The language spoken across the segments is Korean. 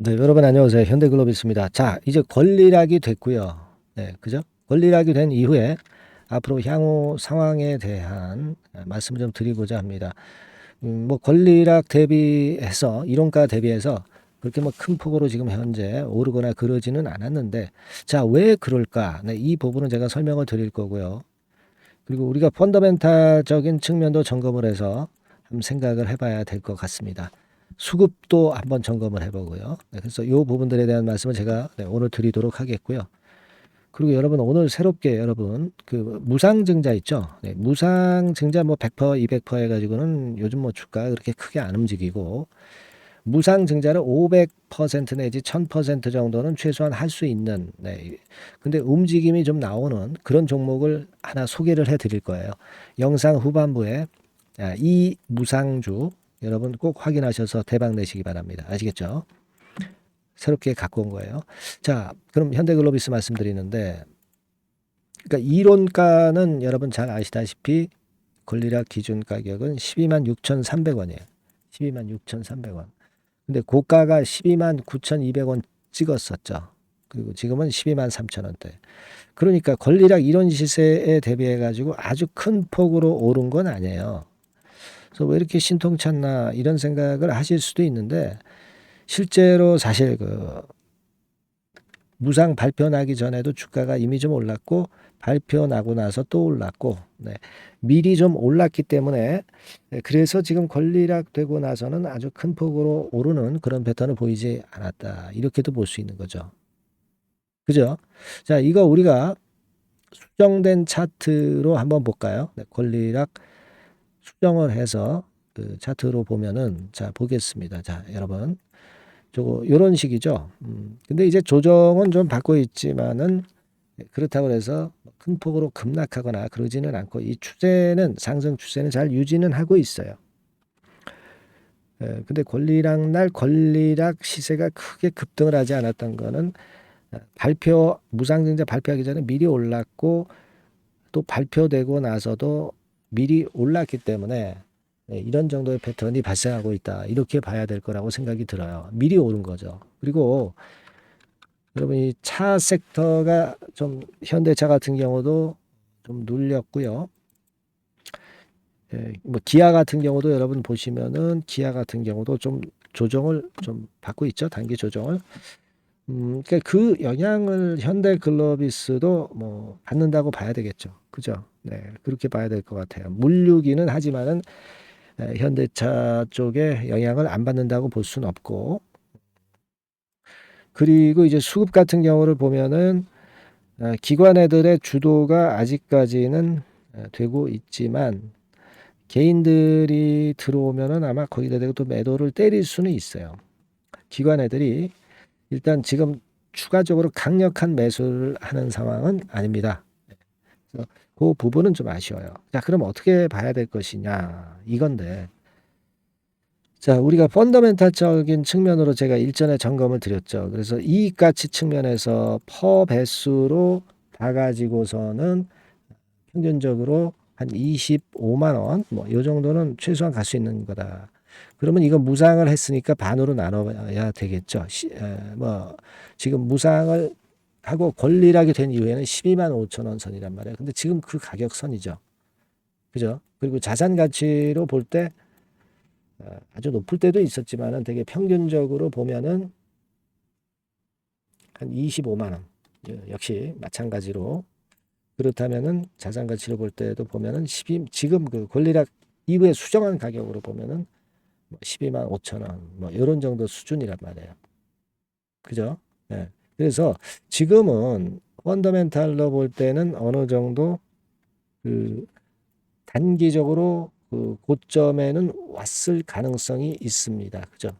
네, 여러분 안녕하세요. 현대글로비스입니다. 자, 이제 권리락이 됐고요. 네, 그죠? 권리락이 된 이후에 앞으로 향후 상황에 대한 말씀을 좀 드리고자 합니다. 뭐 권리락 대비해서 이론가 대비해서 그렇게 뭐 큰 폭으로 지금 현재 오르거나 그러지는 않았는데, 자, 왜 그럴까? 네, 이 부분은 제가 설명을 드릴 거고요. 그리고 우리가 펀더멘탈적인 측면도 점검을 해서 한번 생각을 해봐야 될 것 같습니다. 수급도 한번 점검을 해보고요. 네, 그래서 이 부분들에 대한 말씀을 제가 오늘 드리도록 하겠고요. 그리고 여러분 오늘 새롭게 여러분 그 무상증자 있죠? 네, 무상증자 뭐 100%, 200% 해가지고는 요즘 뭐 주가 그렇게 크게 안 움직이고 무상증자를 500% 내지 1000% 정도는 최소한 할 수 있는, 네. 근데 움직임이 좀 나오는 그런 종목을 하나 소개를 해 드릴 거예요. 영상 후반부에 이 무상주 여러분 꼭 확인하셔서 대박 내시기 바랍니다. 아시겠죠? 새롭게 갖고 온 거예요. 자, 그럼 현대글로비스 말씀드리는데, 그러니까 이론가는 여러분 잘 아시다시피 권리락 기준 가격은 12만 6,300원이에요. 12만 6,300원. 근데 고가가 12만 9,200원 찍었었죠. 그리고 지금은 12만 3천원대. 그러니까 권리락 이런 시세에 대비해 가지고 아주 큰 폭으로 오른 건 아니에요. 그래서 왜 이렇게 신통찮나 이런 생각을 하실 수도 있는데, 실제로 사실 그 무상 발표 나기 전에도 주가가 이미 좀 올랐고 발표 나고 나서 또 올랐고, 네. 미리 좀 올랐기 때문에, 네, 그래서 지금 권리락 되고 나서는 아주 큰 폭으로 오르는 그런 패턴을 보이지 않았다. 이렇게도 볼 수 있는 거죠. 그죠? 자, 이거 우리가 수정된 차트로 한번 볼까요? 네, 권리락 수정을 해서 그 차트로 보면은, 자, 보겠습니다. 자, 여러분. 저거 요런 식이죠. 근데 이제 조정은 좀 받고 있지만은, 그렇다고 해서 큰 폭으로 급락하거나 그러지는 않고 이 추세는 상승 추세는 잘 유지는 하고 있어요. 근데 권리락 날 권리락 시세가 크게 급등을 하지 않았던 거는 발표 무상증자 발표하기 전에 미리 올랐고 또 발표되고 나서도 미리 올랐기 때문에 이런 정도의 패턴이 발생하고 있다. 이렇게 봐야 될 거라고 생각이 들어요. 미리 오른 거죠. 그리고 여러분 이 차 섹터가 좀 현대차 같은 경우도 좀 눌렸고요. 뭐 기아 같은 경우도 여러분 보시면은 기아 같은 경우도 좀 조정을 좀 받고 있죠. 단기 조정을. 그러니까 그 영향을 현대글로비스도 뭐 받는다고 봐야 되겠죠. 그죠? 네, 그렇게 봐야 될 것 같아요. 물류기는 하지만은 현대차 쪽에 영향을 안 받는다고 볼 수는 없고, 그리고 이제 수급 같은 경우를 보면은 기관애들의 주도가 아직까지는 되고 있지만 개인들이 들어오면은 아마 거기다 대고 또 매도를 때릴 수는 있어요. 기관애들이 일단 지금 추가적으로 강력한 매수를 하는 상황은 아닙니다. 그래서 그 부분은 좀 아쉬워요. 자, 그럼 어떻게 봐야 될 것이냐 이건데, 자, 우리가 펀더멘탈적인 측면으로 제가 일전에 점검을 드렸죠. 그래서 이익가치 측면에서 퍼 배수로 봐가지고서는 평균적으로 한 25만 원, 뭐, 요 정도는 최소한 갈 수 있는 거다. 그러면 이거 무상을 했으니까 반으로 나눠야 되겠죠. 뭐, 지금 무상을 하고 권리락이 된 이후에는 12만 5천 원 선이란 말이에요. 근데 지금 그 가격 선이죠. 그죠? 그리고 자산 가치로 볼 때 아주 높을 때도 있었지만은 되게 평균적으로 보면은 한 25만 원. 역시 마찬가지로 그렇다면은 자산 가치로 볼 때도 보면은 12, 지금 그 권리락 이후에 수정한 가격으로 보면은 12만 5천 원, 뭐 이런 정도 수준이란 말이에요. 그죠? 예. 그래서 지금은 펀더멘탈로 볼 때는 어느 정도 그 단기적으로 그 고점에는 왔을 가능성이 있습니다. 그죠?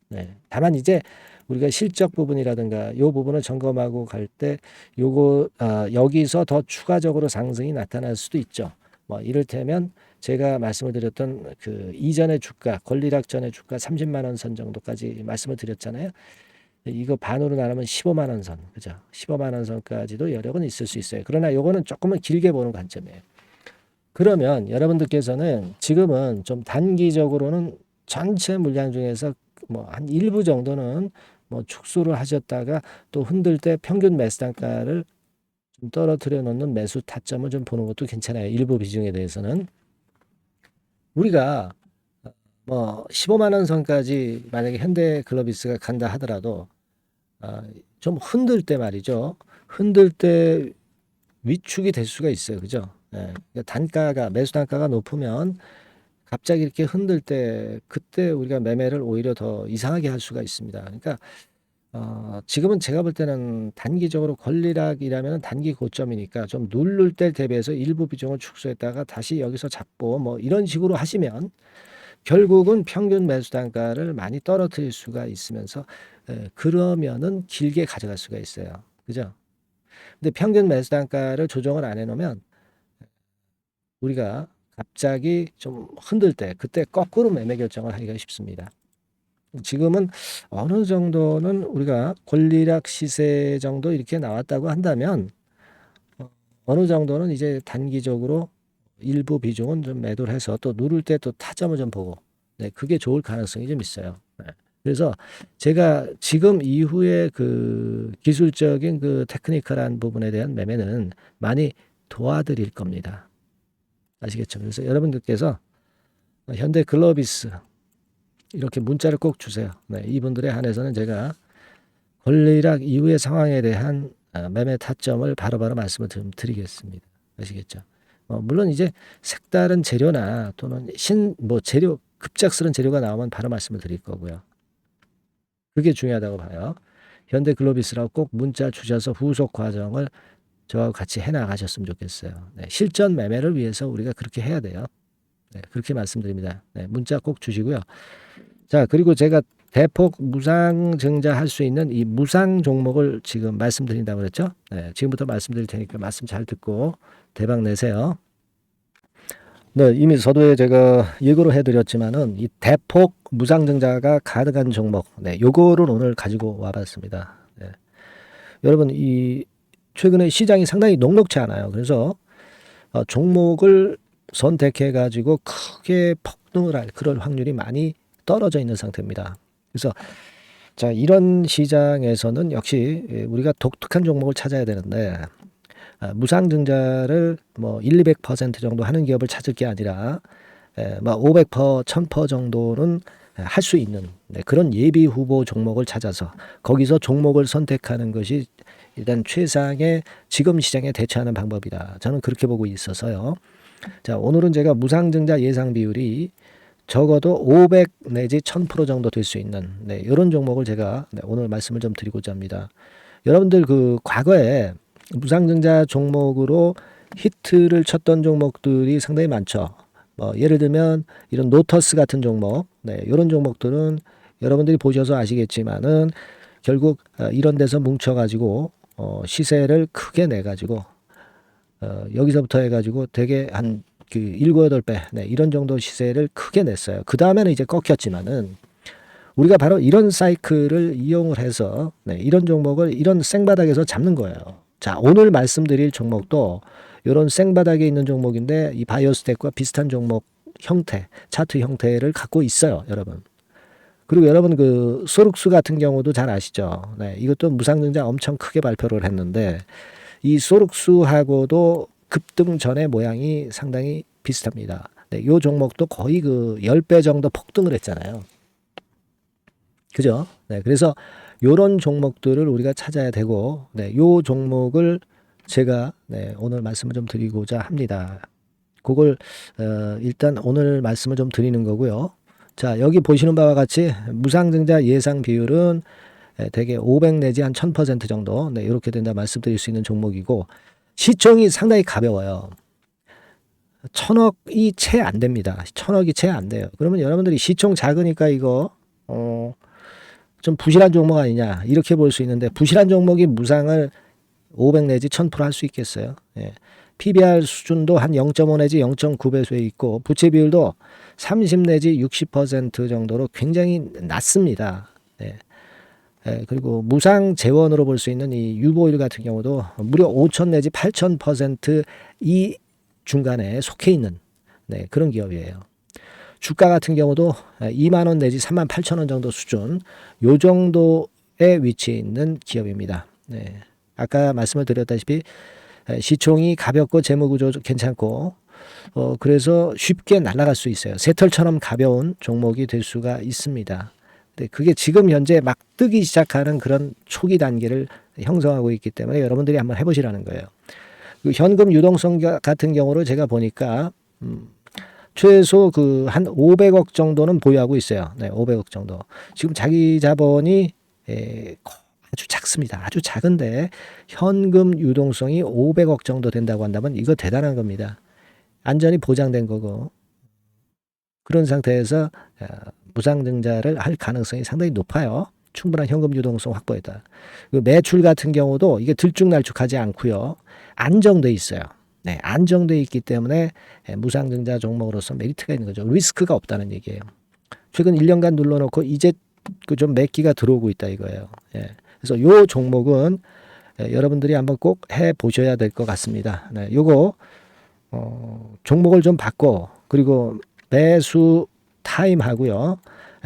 네. 다만 이제 우리가 실적 부분이라든가 요 부분을 점검하고 갈 때 요거 여기서 더 추가적으로 상승이 나타날 수도 있죠. 뭐 이를테면 제가 말씀을 드렸던 그 이전의 주가 권리락 전의 주가 30만 원 선 정도까지 말씀을 드렸잖아요. 이거 반으로 나누면 15만 원 선, 그죠? 15만 원 선까지도 여력은 있을 수 있어요. 그러나 요거는 조금은 길게 보는 관점이에요. 그러면 여러분들께서는 지금은 좀 단기적으로는 전체 물량 중에서 뭐 한 일부 정도는 뭐 축소를 하셨다가 또 흔들 때 평균 매수 단가를 좀 떨어뜨려 놓는 매수 타점을 좀 보는 것도 괜찮아요. 일부 비중에 대해서는. 우리가 뭐 15만 원 선까지 만약에 현대글로비스가 간다 하더라도 좀 흔들 때 말이죠. 흔들 때 위축이 될 수가 있어요. 그죠? 예. 그러니까 단가가 매수 단가가 높으면 갑자기 이렇게 흔들 때 그때 우리가 매매를 오히려 더 이상하게 할 수가 있습니다. 그러니까 지금은 제가 볼 때는 단기적으로 권리락이라면 단기 고점이니까 좀 누를 때 대비해서 일부 비중을 축소했다가 다시 여기서 잡고 뭐 이런 식으로 하시면 결국은 평균 매수 단가를 많이 떨어뜨릴 수가 있으면서 그러면은 길게 가져갈 수가 있어요. 그죠? 근데 평균 매수 단가를 조정을 안 해놓으면 우리가 갑자기 좀 흔들 때 그때 거꾸로 매매 결정을 하기가 쉽습니다. 지금은 어느 정도는 우리가 권리락 시세 정도 이렇게 나왔다고 한다면 어느 정도는 이제 단기적으로 일부 비중은 좀 매도를 해서 또 누를 때 또 타점을 좀 보고 네, 그게 좋을 가능성이 좀 있어요. 네. 그래서 제가 지금 이후에 그 기술적인 그 테크니컬한 부분에 대한 매매는 많이 도와드릴 겁니다. 아시겠죠? 그래서 여러분들께서 현대글로비스 이렇게 문자를 꼭 주세요. 네, 이분들에 한해서는 제가 권리락 이후의 상황에 대한 매매 타점을 바로바로 말씀을 드리겠습니다. 아시겠죠? 물론 이제 색다른 재료나 또는 뭐 재료 급작스런 재료가 나오면 바로 말씀을 드릴 거고요. 그게 중요하다고 봐요. 현대글로비스라고 꼭 문자 주셔서 후속 과정을 저와 같이 해나가셨으면 좋겠어요. 네, 실전 매매를 위해서 우리가 그렇게 해야 돼요. 네, 그렇게 말씀드립니다. 네, 문자 꼭 주시고요. 자, 그리고 제가 대폭 무상증자 할 수 있는 이 무상 종목을 지금 말씀드린다고 그랬죠? 네, 지금부터 말씀드릴 테니까 말씀 잘 듣고 대박 내세요. 네, 이미 서두에 제가 예고를 해드렸지만은 이 대폭 무상증자가 가능한 종목, 네, 요거를 오늘 가지고 와봤습니다. 네. 여러분, 이 최근에 시장이 상당히 녹록치 않아요. 그래서 종목을 선택해 가지고 크게 폭등을 할 그럴 확률이 많이 떨어져 있는 상태입니다. 그래서 자, 이런 시장에서는 역시 우리가 독특한 종목을 찾아야 되는데 무상증자를 뭐 200% 정도 하는 기업을 찾을 게 아니라 뭐 500%, 1000% 정도는 할 수 있는 그런 예비 후보 종목을 찾아서 거기서 종목을 선택하는 것이 일단 최상의 지금 시장에 대처하는 방법이다. 저는 그렇게 보고 있어서요. 자, 오늘은 제가 무상증자 예상 비율이 적어도 500 내지 1000% 정도 될 수 있는 이런 종목을 제가 오늘 말씀을 좀 드리고자 합니다. 여러분들 그 과거에 무상증자 종목으로 히트를 쳤던 종목들이 상당히 많죠. 뭐 예를 들면 이런 노터스 같은 종목, 이런 종목들은 여러분들이 보셔서 아시겠지만은 결국 이런 데서 뭉쳐가지고 시세를 크게 내가지고 여기서부터 해가지고 되게 한 그 7, 8배 이런 정도 시세를 크게 냈어요. 그 다음에는 이제 꺾였지만은 우리가 바로 이런 사이클을 이용을 해서 이런 종목을 이런 생바닥에서 잡는 거예요. 자, 오늘 말씀드릴 종목도 이런 생바닥에 있는 종목인데 이 바이오스텍과 비슷한 종목 형태, 차트 형태를 갖고 있어요, 여러분. 그리고 여러분 그 소룩스 같은 경우도 잘 아시죠? 네, 이것도 무상증자 엄청 크게 발표를 했는데 이 소룩스하고도 급등 전의 모양이 상당히 비슷합니다. 네, 이 종목도 거의 그 10배 정도 폭등을 했잖아요. 그죠? 네, 그래서 요런 종목들을 우리가 찾아야 되고, 요 종목을 제가 오늘 말씀을 좀 드리고자 합니다. 그걸 일단 오늘 말씀을 좀 드리는 거고요. 자, 여기 보시는 바와 같이 무상증자 예상 비율은 대개 500 내지 한 1000% 정도 이렇게 된다 말씀드릴 수 있는 종목이고 시총이 상당히 가벼워요. 1000억이 채 안 됩니다. 1000억이 채 안 돼요. 그러면 여러분들이 시총 작으니까 이거 좀 부실한 종목 아니냐 이렇게 볼 수 있는데 부실한 종목이 무상을 500 내지 1000% 할 수 있겠어요. 예. PBR 수준도 한 0.5 내지 0.9배수에 있고 부채 비율도 30 내지 60% 정도로 굉장히 낮습니다. 예. 예, 그리고 무상 재원으로 볼 수 있는 이 유보율 같은 경우도 무려 5000 내지 8000% 이 중간에 속해 있는 그런 기업이에요. 주가 같은 경우도 2만 원 내지 3만 8천 원 정도 수준 요 정도의 위치해 있는 기업입니다. 네. 아까 말씀을 드렸다시피 시총이 가볍고 재무구조 괜찮고 그래서 쉽게 날아갈 수 있어요. 새털처럼 가벼운 종목이 될 수가 있습니다. 근데 그게 지금 현재 막 뜨기 시작하는 그런 초기 단계를 형성하고 있기 때문에 여러분들이 한번 해보시라는 거예요. 그 현금 유동성 같은 경우로 제가 보니까 최소 그 한 500억 정도는 보유하고 있어요. 네, 500억 정도. 지금 자기 자본이 아주 작습니다. 아주 작은데 현금 유동성이 500억 정도 된다고 한다면 이거 대단한 겁니다. 안전이 보장된 거고 그런 상태에서 무상증자를 할 가능성이 상당히 높아요. 충분한 현금 유동성 확보했다. 매출 같은 경우도 이게 들쭉날쭉하지 않고요. 안정돼 있어요. 네, 안정돼 있기 때문에 무상증자 종목으로서 메리트가 있는 거죠. 리스크가 없다는 얘기예요. 최근 1년간 눌러놓고 이제 그 좀 매기가 들어오고 있다 이거예요. 예. 그래서 요 종목은 여러분들이 한번 꼭 해 보셔야 될 것 같습니다. 네, 요거 종목을 좀 바꿔 그리고 매수 타임 하고요.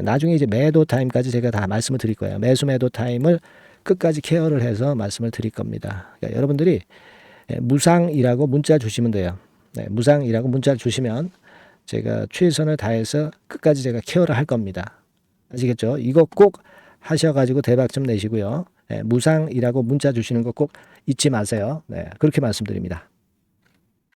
나중에 이제 매도 타임까지 제가 다 말씀을 드릴 거예요. 매도 타임을 끝까지 케어를 해서 말씀을 드릴 겁니다. 그러니까 여러분들이 무상이라고 문자 주시면 돼요. 네, 무상이라고 문자를 주시면 제가 최선을 다해서 끝까지 제가 케어를 할 겁니다. 아시겠죠? 이거 꼭 하셔가지고 대박 좀 내시고요. 무상이라고 문자 주시는 거 꼭 잊지 마세요. 네, 그렇게 말씀드립니다.